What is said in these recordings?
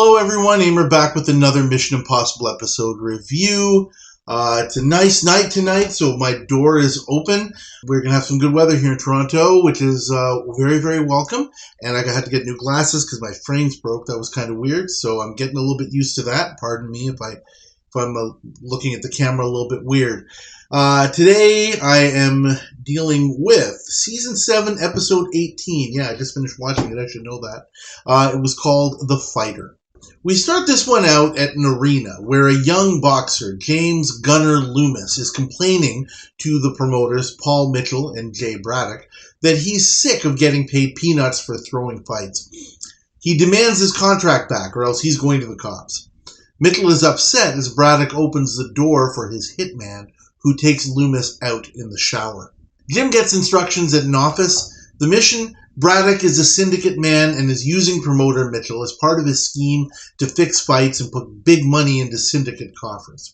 Hello everyone, Aimer back with another Mission Impossible episode review. It's a nice night tonight, so my door is open. We're going to have some good weather here in Toronto, which is very, very welcome. And I had to get new glasses because my frames broke. That was kind of weird, so I'm getting a little bit used to that. Pardon me if I'm looking at the camera a little bit weird. Today I am dealing with Season 7, Episode 18. Yeah, I just finished watching it. I should know that. It was called The Fighter. We start this one out at an arena where a young boxer, James Gunner Loomis, is complaining to the promoters, Paul Mitchell and Jay Braddock, that he's sick of getting paid peanuts for throwing fights. He demands his contract back or else he's going to the cops. Mitchell is upset as Braddock opens the door for his hitman, who takes Loomis out in the shower. Jim gets instructions at an office. The mission: Braddock is a syndicate man and is using promoter Mitchell as part of his scheme to fix fights and put big money into syndicate coffers.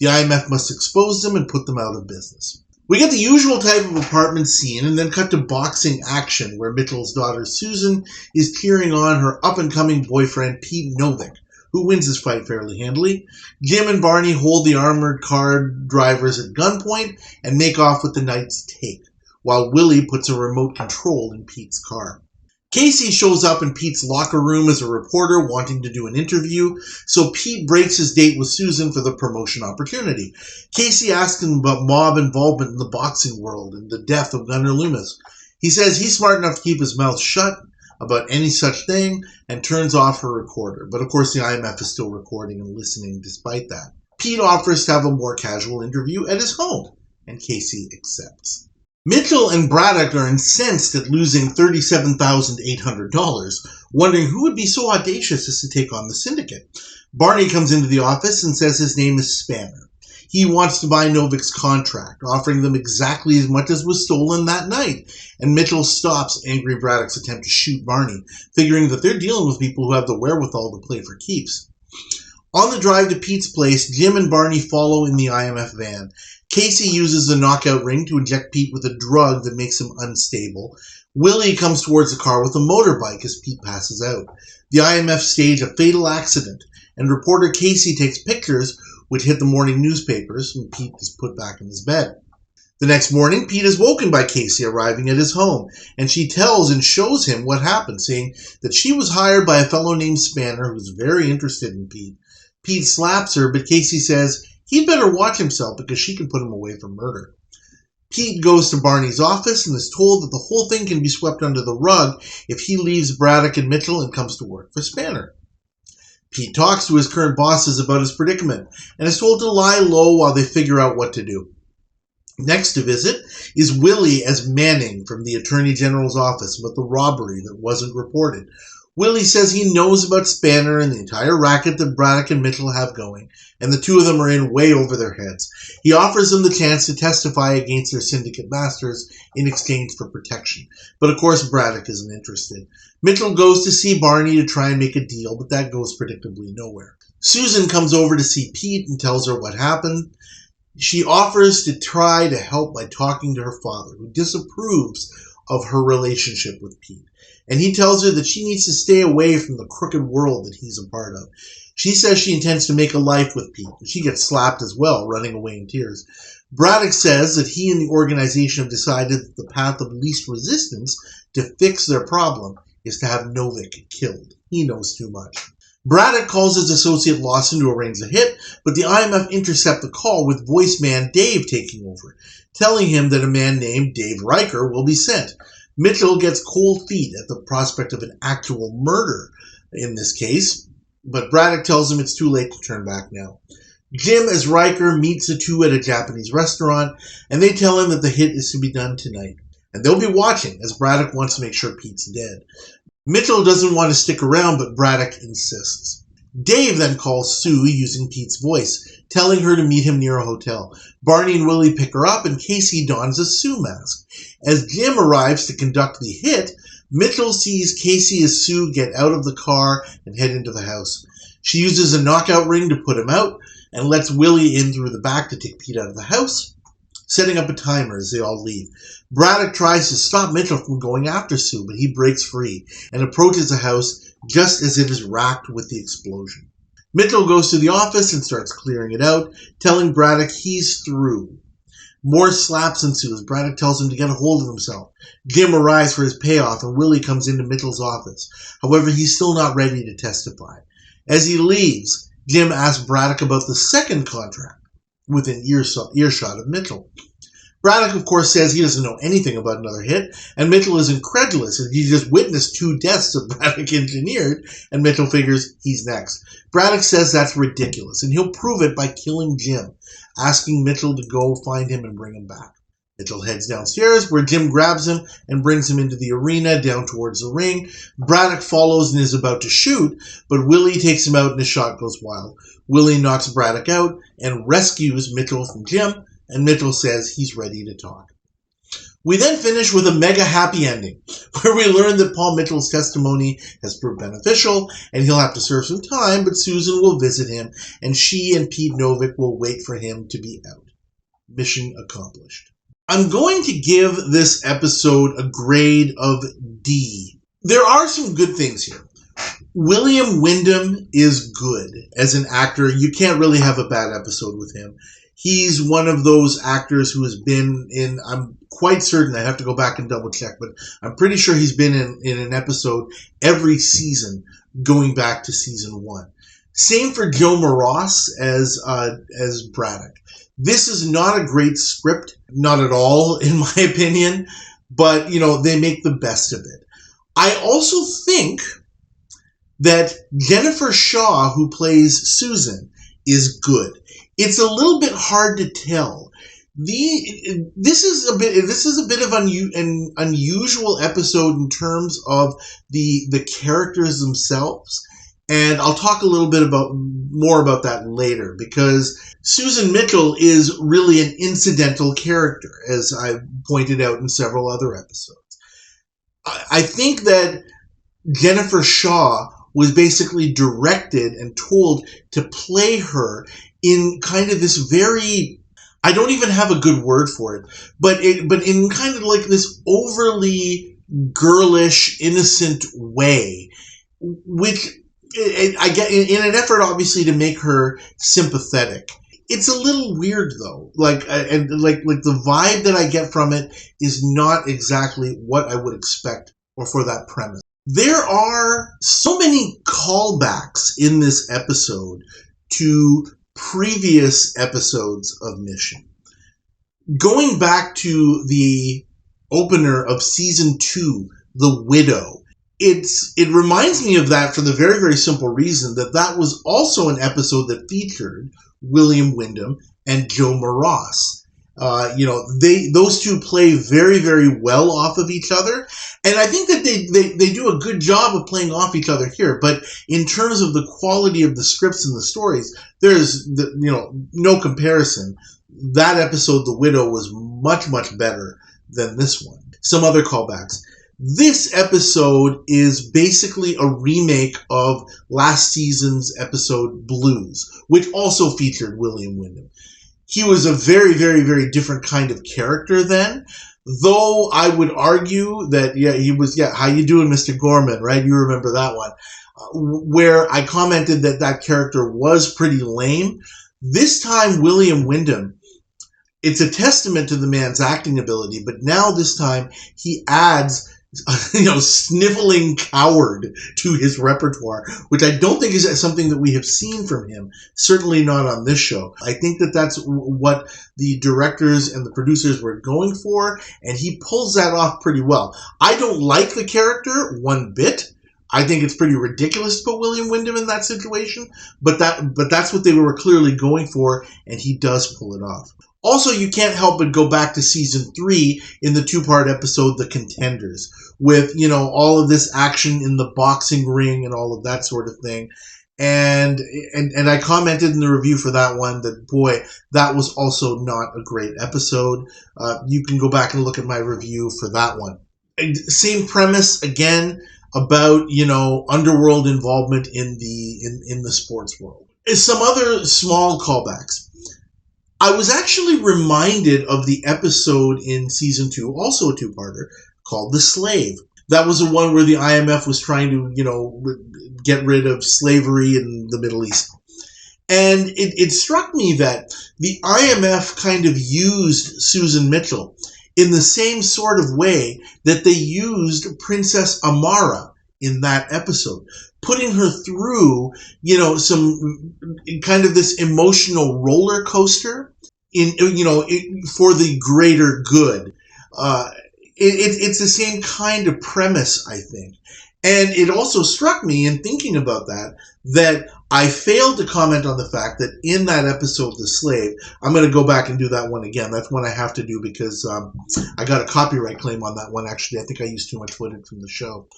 The IMF must expose them and put them out of business. We get the usual type of apartment scene and then cut to boxing action where Mitchell's daughter Susan is cheering on her up-and-coming boyfriend Pete Novick, who wins his fight fairly handily. Jim and Barney hold the armored car drivers at gunpoint and make off with the night's take, while Willie puts a remote control in Pete's car. Casey shows up in Pete's locker room as a reporter wanting to do an interview, so Pete breaks his date with Susan for the promotion opportunity. Casey asks him about mob involvement in the boxing world and the death of Gunner Loomis. He says he's smart enough to keep his mouth shut about any such thing and turns off her recorder. But of course the IMF is still recording and listening despite that. Pete offers to have a more casual interview at his home, and Casey accepts. Mitchell and Braddock are incensed at losing $37,800, wondering who would be so audacious as to take on the syndicate. Barney comes into the office and says his name is Spanner. He wants to buy Novick's contract, offering them exactly as much as was stolen that night. And Mitchell stops angry Braddock's attempt to shoot Barney, figuring that they're dealing with people who have the wherewithal to play for keeps. On the drive to Pete's place, Jim and Barney follow in the IMF van. Casey uses the knockout ring to inject Pete with a drug that makes him unstable. Willie comes towards the car with a motorbike as Pete passes out. The IMF stage a fatal accident, and reporter Casey takes pictures which hit the morning newspapers, and Pete is put back in his bed. The next morning, Pete is woken by Casey arriving at his home, and she tells and shows him what happened, saying that she was hired by a fellow named Spanner who was very interested in Pete. Pete slaps her, but Casey says he'd better watch himself because she can put him away for murder. Pete goes to Barney's office and is told that the whole thing can be swept under the rug if he leaves Braddock and Mitchell and comes to work for Spanner. Pete talks to his current bosses about his predicament and is told to lie low while they figure out what to do. Next to visit is Willie as Manning from the Attorney General's office about the robbery that wasn't reported. Willie says he knows about Spanner and the entire racket that Braddock and Mitchell have going, and the two of them are in way over their heads. He offers them the chance to testify against their syndicate masters in exchange for protection. But of course Braddock isn't interested. Mitchell goes to see Barney to try and make a deal, but that goes predictably nowhere. Susan comes over to see Pete and tells her what happened. She offers to try to help by talking to her father, who disapproves of her relationship with Pete. And he tells her that she needs to stay away from the crooked world that he's a part of. She says she intends to make a life with Pete. She gets slapped as well, running away in tears. Braddock says that he and the organization have decided that the path of least resistance to fix their problem is to have Novick killed. He knows too much. Braddock calls his associate Lawson to arrange the hit, but the IMF intercept the call with voice man Dave taking over, telling him that a man named Dave Riker will be sent. Mitchell gets cold feet at the prospect of an actual murder in this case, but Braddock tells him it's too late to turn back now. Jim as Riker meets the two at a Japanese restaurant, and they tell him that the hit is to be done tonight. And they'll be watching, as Braddock wants to make sure Pete's dead. Mitchell doesn't want to stick around, but Braddock insists. Dave then calls Sue using Pete's voice, telling her to meet him near a hotel. Barney and Willie pick her up, and Casey dons a Sue mask. As Jim arrives to conduct the hit, Mitchell sees Casey as Sue get out of the car and head into the house. She uses a knockout ring to put him out and lets Willie in through the back to take Pete out of the house, setting up a timer as they all leave. Braddock tries to stop Mitchell from going after Sue, but he breaks free and approaches the house, just as it is racked with the explosion. Mitchell goes to the office and starts clearing it out, telling Braddock he's through. More slaps ensues. Braddock tells him to get a hold of himself. Jim arrives for his payoff, and Willie comes into Mitchell's office. However, he's still not ready to testify. As he leaves, Jim asks Braddock about the second contract, within earshot of Mitchell. Braddock, of course, says he doesn't know anything about another hit, and Mitchell is incredulous, and he just witnessed 2 deaths that Braddock engineered, and Mitchell figures he's next. Braddock says that's ridiculous, and he'll prove it by killing Jim, asking Mitchell to go find him and bring him back. Mitchell heads downstairs, where Jim grabs him and brings him into the arena, down towards the ring. Braddock follows and is about to shoot, but Willie takes him out and his shot goes wild. Willie knocks Braddock out and rescues Mitchell from Jim, and Mitchell says he's ready to talk. We then finish with a mega happy ending, where we learn that Paul Mitchell's testimony has proved beneficial, and he'll have to serve some time, but Susan will visit him, and she and Pete Novick will wait for him to be out. Mission accomplished. I'm going to give this episode a grade of D. There are some good things here. William Wyndham is good as an actor. You can't really have a bad episode with him. He's one of those actors who has been in, I'm quite certain, I have to go back and double check, but I'm pretty sure he's been in an episode every season going back to season 1. Same for Joe Moross as Braddock. This is not a great script, not at all, in my opinion, but, they make the best of it. I also think that Jennifer Shaw, who plays Susan, is good. It's a little bit hard to tell. This is a bit of an unusual episode in terms of the characters themselves, and I'll talk a little bit more about that later, because Susan Mitchell is really an incidental character, as I pointed out in several other episodes. I think that Jennifer Shaw was basically directed and told to play her in kind of this very, I don't even have a good word for it, but in kind of like this overly girlish, innocent way, which I get in an effort, obviously, to make her sympathetic. It's a little weird, though. Like the vibe that I get from it is not exactly what I would expect or for that premise. There are so many callbacks in this episode to previous episodes of Mission. Going back to the opener of season 2, The Widow, it reminds me of that for the very, very simple reason that was also an episode that featured William Wyndham and Joe Moross. Those two play very, very well off of each other, and I think that they do a good job of playing off each other here. But in terms of the quality of the scripts and the stories, there's no comparison. That episode, The Widow, was much, much better than this one. Some other callbacks. This episode is basically a remake of last season's episode Blues, which also featured William Wyndham. He was a very, very, very different kind of character then, though I would argue that, he was, how you doing, Mr. Gorman, right? You remember that one, where I commented that character was pretty lame. This time, William Wyndham, it's a testament to the man's acting ability, but now this time he adds sniveling coward to his repertoire, which I don't think is something that we have seen from him, certainly not on this show. I think that that's what the directors and the producers were going for, and he pulls that off pretty well. I don't like the character one bit. I think it's pretty ridiculous to put William Wyndham in that situation, but that's what they were clearly going for, and he does pull it off. Also, you can't help but go back to season 3 in the 2-part episode, The Contenders, with, all of this action in the boxing ring and all of that sort of thing. And I commented in the review for that one that, boy, that was also not a great episode. You can go back and look at my review for that one. Same premise, again, about, underworld involvement in the sports world. Some other small callbacks. I was actually reminded of the episode in season 2, also a 2-parter, called The Slave. That was the one where the IMF was trying to, get rid of slavery in the Middle East. And it struck me that the IMF kind of used Susan Mitchell in the same sort of way that they used Princess Amara in that episode, putting her through, some kind of this emotional roller coaster for the greater good. It's the same kind of premise, I think. And it also struck me in thinking about that I failed to comment on the fact that in that episode, The Slave, I'm going to go back and do that one again. That's one I have to do because I got a copyright claim on that one. Actually, I think I used too much footage from the show.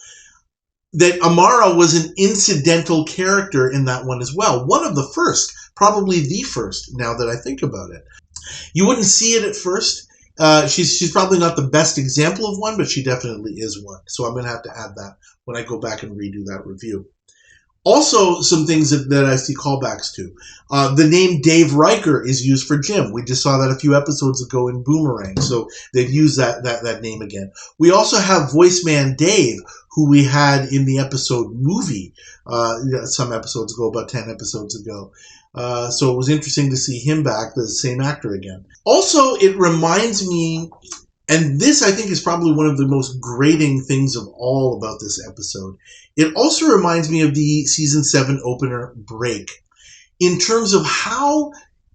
That Amara was an incidental character in that one as well. One of the first, probably the first, now that I think about it. You wouldn't see it at first. She's probably not the best example of one, but she definitely is one. So I'm going to have to add that when I go back and redo that review. Also, some things that I see callbacks to. The name Dave Riker is used for Jim. We just saw that a few episodes ago in Boomerang, so they've used that name again. We also have Voiceman Dave, who we had in the episode Movie some episodes ago, about 10 episodes ago. So it was interesting to see him back, the same actor again. Also, it reminds me, and this I think is probably one of the most grating things of all about this episode, it also reminds me of the season 7 opener Break, in terms of how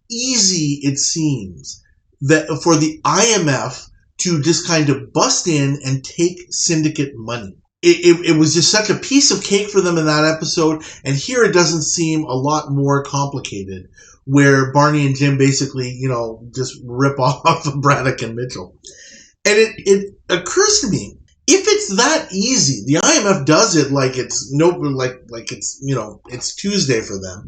easy it seems that for the IMF to just kind of bust in and take syndicate money. It was just such a piece of cake for them in that episode, and here it doesn't seem a lot more complicated, where Barney and Jim basically, just rip off of Braddock and Mitchell. And it occurs to me, if it's that easy, the IMF does it like it's it's Tuesday for them.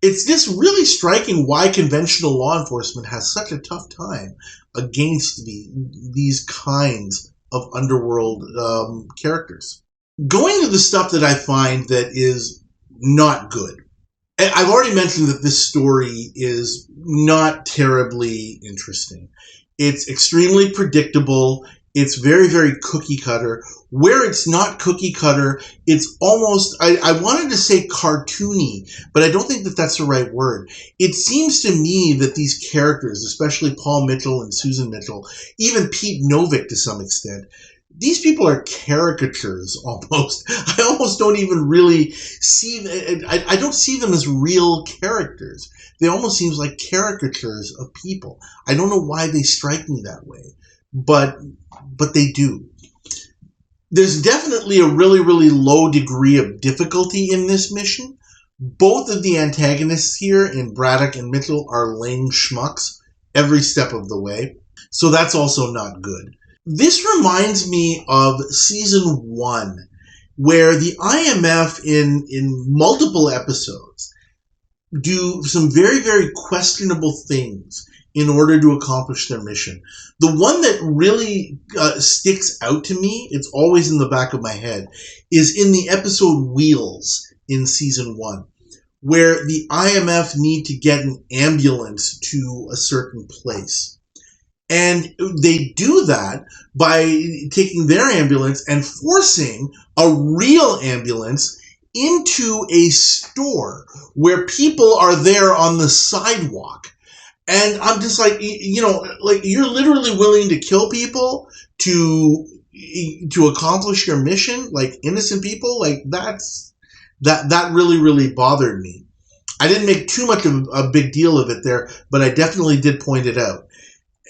It's just really striking why conventional law enforcement has such a tough time against these kinds of underworld characters. Going to the stuff that I find that is not good. I've already mentioned that this story is not terribly interesting. It's extremely predictable. It's very, very cookie cutter. Where it's not cookie cutter, it's almost, I wanted to say cartoony, but I don't think that that's the right word. It seems to me that these characters, especially Paul Mitchell and Susan Mitchell, even Pete Novick to some extent, these people are caricatures almost. I almost don't even really see, I don't see them as real characters. They almost seem like caricatures of people. I don't know why they strike me that way, but they do. There's definitely a really, really low degree of difficulty in this mission. Both of the antagonists here in Braddock and Mitchell are lame schmucks every step of the way. So that's also not good. This reminds me of season 1, where the IMF in multiple episodes do some very, very questionable things in order to accomplish their mission. The one that really sticks out to me, it's always in the back of my head, is in the episode Wheels in season 1, where the IMF need to get an ambulance to a certain place. And they do that by taking their ambulance and forcing a real ambulance into a store where people are there on the sidewalk. And I'm just like, you're literally willing to kill people to accomplish your mission, like innocent people. Like that really, really bothered me. I didn't make too much of a big deal of it there, but I definitely did point it out.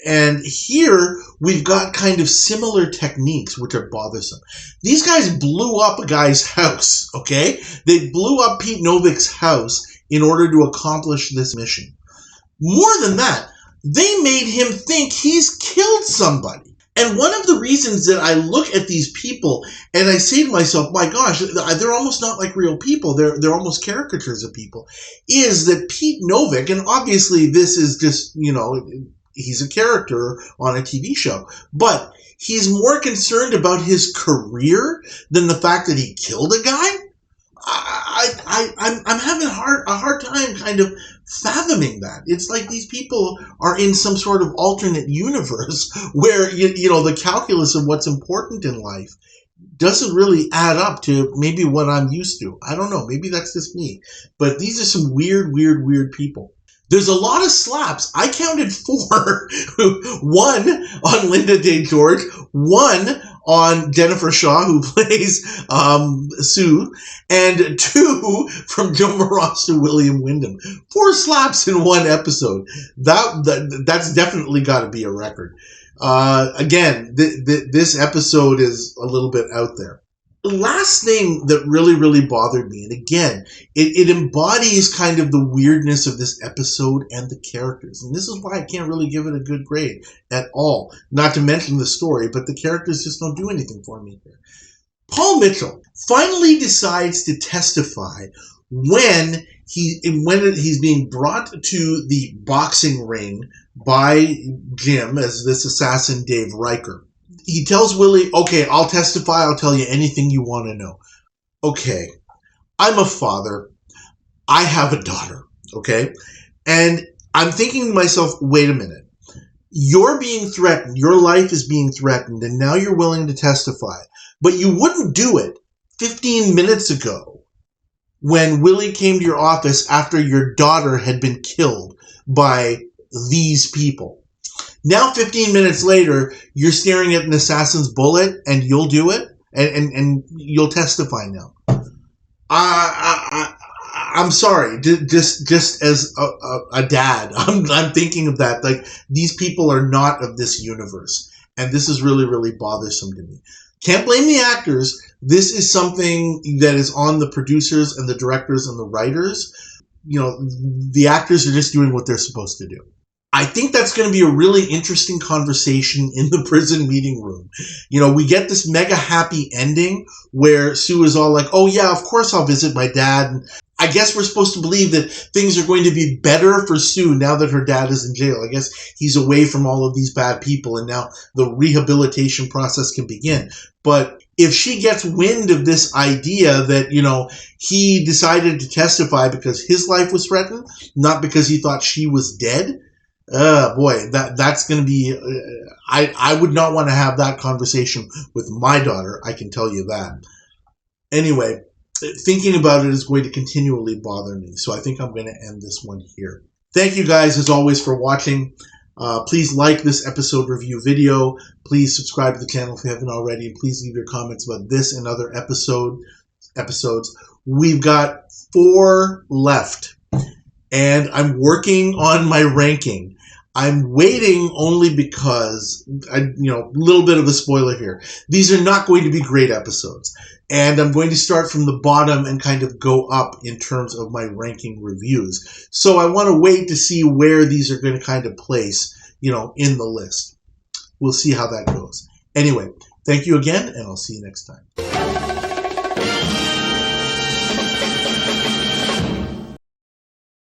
And here we've got kind of similar techniques, which are bothersome. These guys blew up a guy's house, okay? They blew up Pete Novick's house in order to accomplish this mission. More than that, they made him think he's killed somebody. And one of the reasons that I look at these people and I say to myself, my gosh, they're almost not like real people. They're almost caricatures of people, is that Pete Novick, and obviously this is just, he's a character on a TV show, but he's more concerned about his career than the fact that he killed a guy. I'm having a hard time kind of fathoming that. It's like these people are in some sort of alternate universe where, the calculus of what's important in life doesn't really add up to maybe what I'm used to. I don't know. Maybe that's just me. But these are some weird people. There's a lot of slaps. I counted 4. One on Linda Day George, one on Jennifer Shaw, who plays Sue, and 2 from Joe Moroz to William Wyndham. 4 slaps in one episode. That's definitely got to be a record. Again, this episode is a little bit out there. The last thing that really bothered me, and again, it embodies kind of the weirdness of this episode and the characters. And this is why I can't really give it a good grade at all. Not to mention the story, but the characters just don't do anything for me here. Paul Mitchell finally decides to testify when he's being brought to the boxing ring by Jim as this assassin Dave Riker. He tells Willie, okay, I'll testify. I'll tell you anything you want to know. Okay, I'm a father. I have a daughter, okay? And I'm thinking to myself, wait a minute. You're being threatened. Your life is being threatened, and now you're willing to testify. But you wouldn't do it 15 minutes ago when Willie came to your office after your daughter had been killed by these people. Now, 15 minutes later, you're staring at an assassin's bullet, and you'll do it, and you'll testify now. I'm sorry, just as a dad, I'm thinking of that. Like, these people are not of this universe, and this is really bothersome to me. Can't blame the actors. This is something that is on the producers and the directors and the writers. You know, the actors are just doing what they're supposed to do. I think that's going to be a really interesting conversation in the prison meeting room. You know, we get this mega happy ending where Sue is all like, oh yeah, of course I'll visit my dad. And I guess we're supposed to believe that things are going to be better for Sue now that her dad is in jail. I guess he's away from all of these bad people and now the rehabilitation process can begin. But if she gets wind of this idea that, you know, he decided to testify because his life was threatened, not because he thought she was dead, boy, that's going to be, I would not want to have that conversation with my daughter, I can tell you that. Anyway, thinking about it is going to continually bother me, so I think I'm going to end this one here. Thank you guys, as always, for watching. Please like this episode review video. Please subscribe to the channel if you haven't already, and please leave your comments about this and other episodes. We've got 4 left, and I'm working on my ranking. I'm waiting only because, a little bit of a spoiler here. These are not going to be great episodes. And I'm going to start from the bottom and kind of go up in terms of my ranking reviews. So I want to wait to see where these are going to kind of place, in the list. We'll see how that goes. Anyway, thank you again, and I'll see you next time.